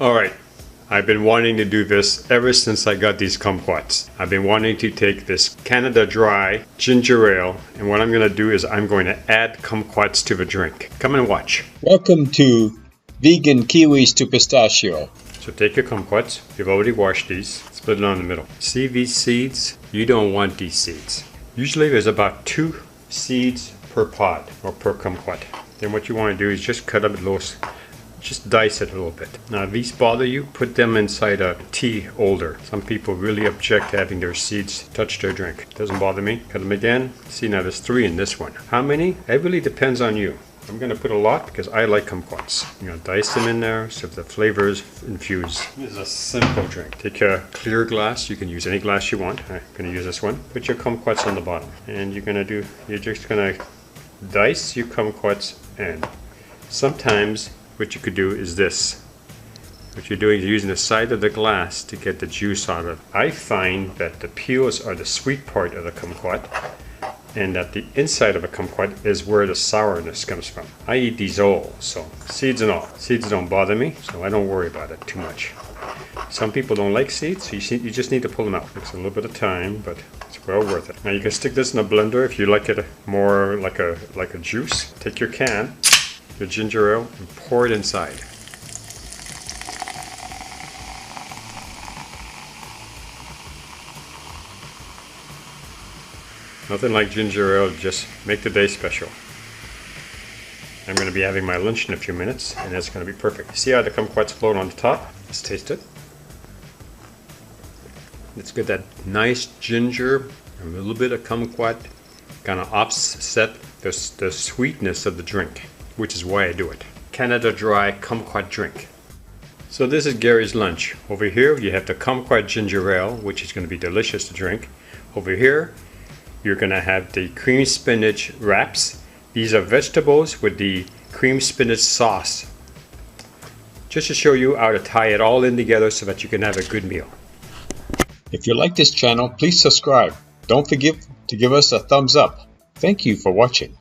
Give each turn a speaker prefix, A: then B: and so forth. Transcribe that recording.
A: Alright, I've been wanting to do this ever since I got these kumquats. I've been wanting to take this Canada Dry ginger ale, and what I'm going to do is I'm going to add kumquats to the drink. Come and watch.
B: Welcome to Vegan Kiwis to Pistachio.
A: So take your kumquats, you've already washed these, split it on the middle. See these seeds? You don't want these seeds. Usually there's about 2 seeds per pod or per kumquat. Then what you want to do is just cut up little, just dice it a little bit. Now if these bother you, put them inside a tea holder. Some people really object to having their seeds touch their drink. Doesn't bother me. Cut them again. See, now there's 3 in this one. How many? It really depends on you. I'm going to put a lot because I like kumquats. I'm going to dice them in there so the flavors infuse. This is a simple drink. Take a clear glass. You can use any glass you want. I'm going to use this one. Put your kumquats on the bottom. And you're just going to dice your kumquats in. Sometimes what you could do is this. What you're doing is using the side of the glass to get the juice out of it. I find that the peels are the sweet part of the kumquat, and that the inside of a kumquat is where the sourness comes from. I eat these all, so seeds and all. Seeds don't bother me, so I don't worry about it too much. Some people don't like seeds, so you just need to pull them out. Takes a little bit of time, but it's well worth it. Now you can stick this in a blender if you like it more like a juice. Take your can, your ginger ale, and pour it inside. Nothing like ginger ale, just make the day special. I'm going to be having my lunch in a few minutes, and it's going to be perfect. See how the kumquats float on the top? Let's taste it. Let's get that nice ginger, a little bit of kumquat, kind of offset the sweetness of the drink, which is why I do it. Canada Dry Kumquat Drink. So this is Gary's lunch. Over here you have the kumquat ginger ale, which is going to be delicious to drink. Over here you're going to have the cream spinach wraps. These are vegetables with the cream spinach sauce. Just to show you how to tie it all in together so that you can have a good meal.
B: If you like this channel, please subscribe. Don't forget to give us a thumbs up. Thank you for watching.